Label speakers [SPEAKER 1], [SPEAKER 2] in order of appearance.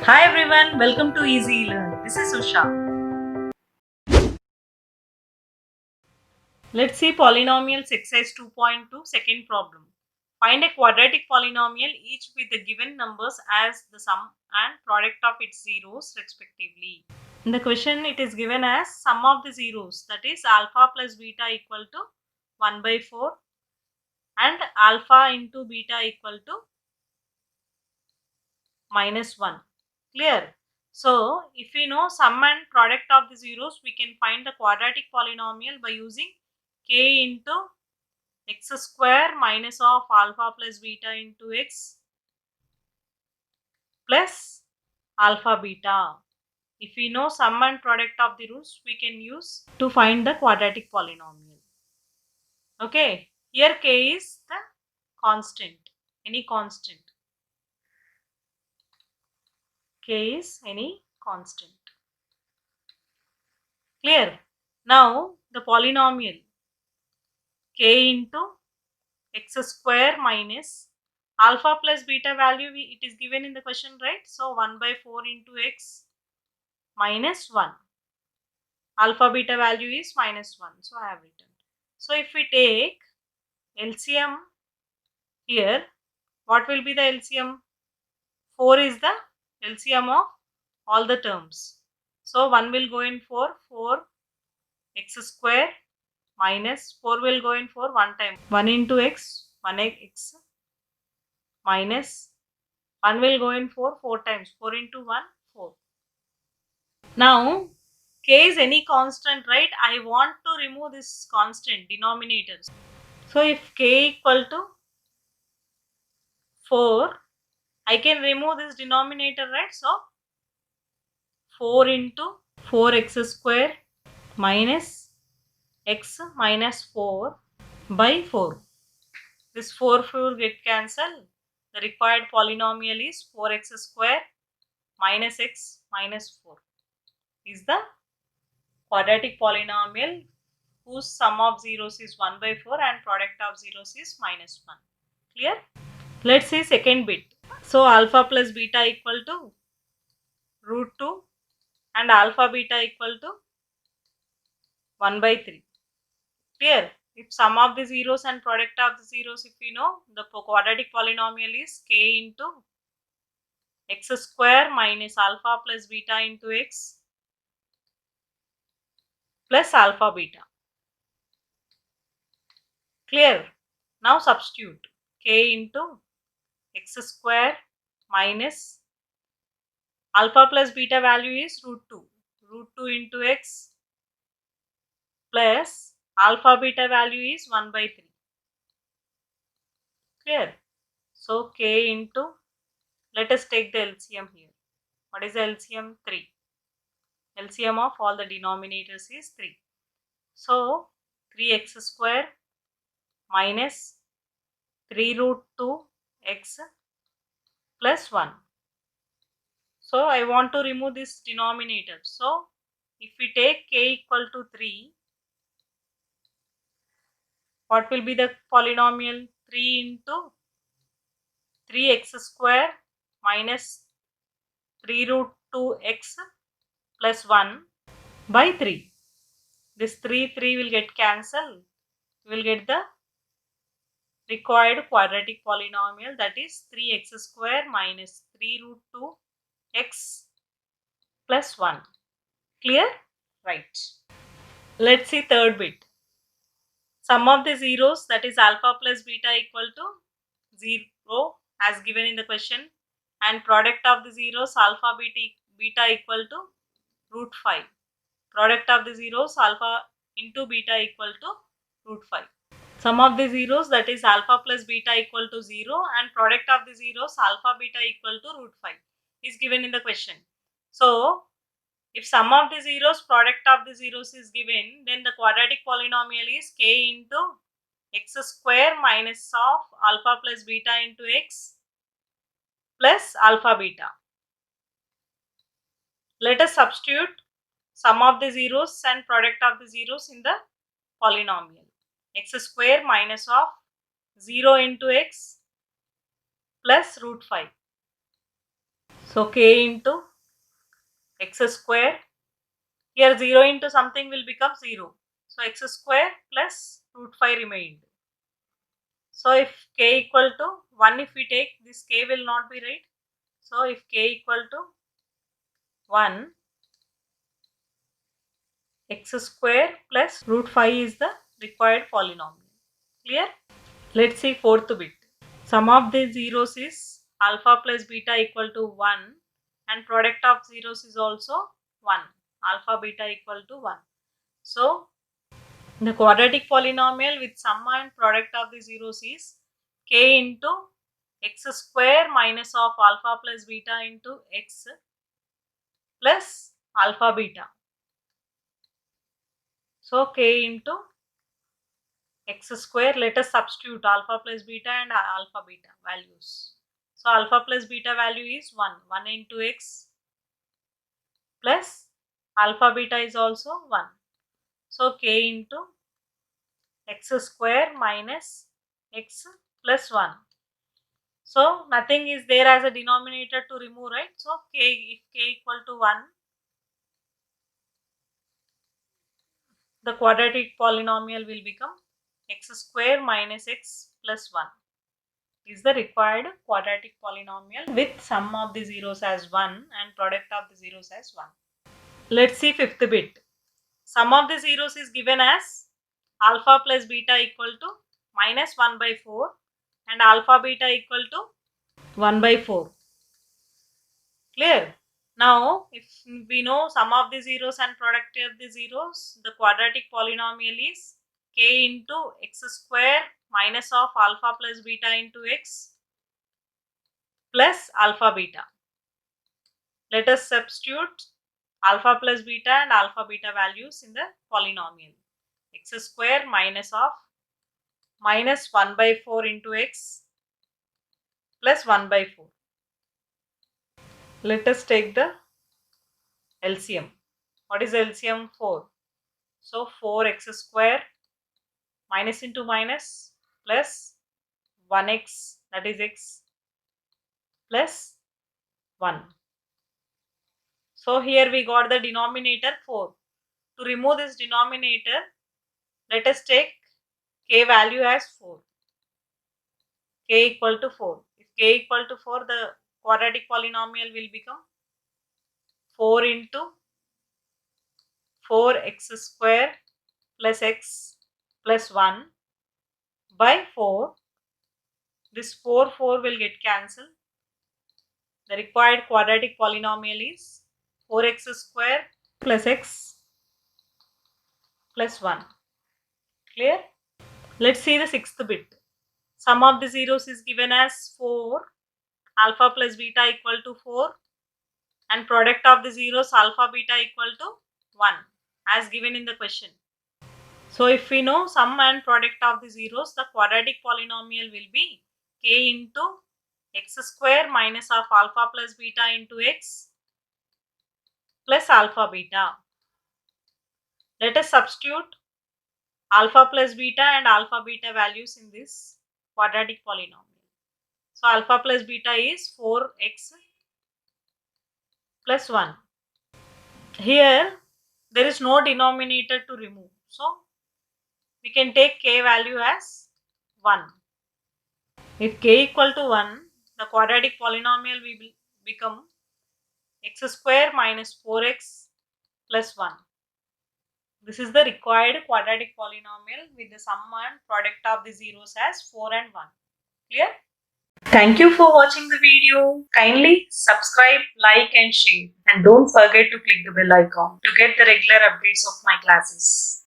[SPEAKER 1] Hi everyone, welcome to Easy Learn. This is Usha. Let's see polynomials exercise 2.2 second problem. Find a quadratic polynomial each with the given numbers as the sum and product of its zeros respectively. In the question it is given as sum of the zeros, that is alpha plus beta equal to 1 by 4 and alpha into beta equal to minus 1. Clear? So, if we know sum and product of the zeros, we can find the quadratic polynomial by using k into x square minus of alpha plus beta into x plus alpha beta. If we know sum and product of the roots, we can use to find the quadratic polynomial. Okay, here k is the constant, any constant. K is any constant. Clear? Now the polynomial k into x square minus alpha plus beta value it is given in the question, right? So 1 by 4 into x minus 1. Alpha beta value is minus 1. So I have written. So if we take LCM here, what will be the LCM? 4 is the LCM of all the terms. So 1 will go in 4 x square minus 4 will go in 4 one time. 1 into x, 1x minus 1 will go in 4 times. 4 into 1, 4. Now, k is any constant, right? I want to remove this constant denominators. So, if k equal to 4, I can remove this denominator, right? So, 4 into 4x square minus x minus 4 by 4. This 4 will get cancelled. The required polynomial is 4x square minus x minus 4 is the quadratic polynomial whose sum of zeros is 1 by 4 and product of zeros is minus 1. Clear? Let's see second bit. So alpha plus beta equal to root 2 and alpha beta equal to 1 by 3. Clear? If sum of the zeros and product of the zeros, if we know, the quadratic polynomial is k into x square minus alpha plus beta into x plus alpha beta. Clear? Now substitute k into x square minus alpha plus beta value is root 2. Root 2 into x plus alpha beta value is 1 by 3. Clear? So k into, let us take the LCM here. What is the LCM? 3. LCM of all the denominators is 3. So 3x square minus 3 root 2 x plus 1. So I want to remove this denominator. So if we take k equal to 3, what will be the polynomial? 3 into 3x square minus 3 root 2x plus 1 by 3. This 3 will get cancelled. We will get the required quadratic polynomial, that is 3x square minus 3 root 2x plus 1. Clear? Right. Let's see third bit. Sum of the zeros, that is alpha plus beta equal to 0 as given in the question, and product of the zeros alpha beta equal to root 5. Product of the zeros alpha into beta equal to root 5. Sum of the zeros, that is alpha plus beta equal to 0 and product of the zeros alpha beta equal to root 5 is given in the question. So if sum of the zeros, product of the zeros is given, then the quadratic polynomial is k into x square minus of alpha plus beta into x plus alpha beta. Let us substitute sum of the zeros and product of the zeros in the polynomial. X square minus of 0 into x plus root 5. So k into x square. Here 0 into something will become 0. So x square plus root 5 remained. So if k equal to 1, if we take, this k will not be right. So if k equal to 1, x square plus root 5 is the required polynomial. Clear? Let's see fourth bit. Sum of the zeros is alpha plus beta equal to 1 and product of zeros is also 1. Alpha beta equal to 1. So the quadratic polynomial with sum and product of the zeros is k into x square minus of alpha plus beta into x plus alpha beta. So k into x square, let us substitute alpha plus beta and alpha beta values. So alpha plus beta value is 1. 1 into x plus alpha beta is also 1. So k into x square minus x plus 1. So nothing is there as a denominator to remove, right? So if k equal to 1, the quadratic polynomial will become x square minus x plus 1 is the required quadratic polynomial with sum of the zeros as 1 and product of the zeros as 1. Let's see fifth bit. Sum of the zeros is given as alpha plus beta equal to minus 1 by 4 and alpha beta equal to 1 by 4. Clear? Now, if we know sum of the zeros and product of the zeros, the quadratic polynomial is k into x square minus of alpha plus beta into x plus alpha beta. Let us substitute alpha plus beta and alpha beta values in the polynomial. X square minus of minus 1 by 4 into x plus 1 by 4. Let us take the LCM. What is LCM? 4. So 4x square minus into minus plus 1x, that is x, plus 1. So here we got the denominator 4. To remove this denominator, let us take k value as 4. K equal to 4. If k equal to 4, the quadratic polynomial will become 4 into 4x square plus x plus 1 by 4. This 4 will get cancelled. The required quadratic polynomial is 4x square plus x plus 1. Clear? Let's see the sixth bit. Sum of the zeros is given as 4. Alpha plus beta equal to 4 and product of the zeros alpha beta equal to 1 as given in the question. So if we know sum and product of the zeros, the quadratic polynomial will be k into x square minus of alpha plus beta into x plus alpha beta. Let us substitute alpha plus beta and alpha beta values in this quadratic polynomial. So alpha plus beta is 4x plus 1. Here there is no denominator to remove. So we can take k value as 1. If k equal to 1, the quadratic polynomial will become x square minus 4x plus 1. This is the required quadratic polynomial with the sum and product of the zeros as 4 and 1. Clear? Thank you for watching the video. Kindly subscribe, like and share. And don't forget to click the bell icon to get the regular updates of my classes.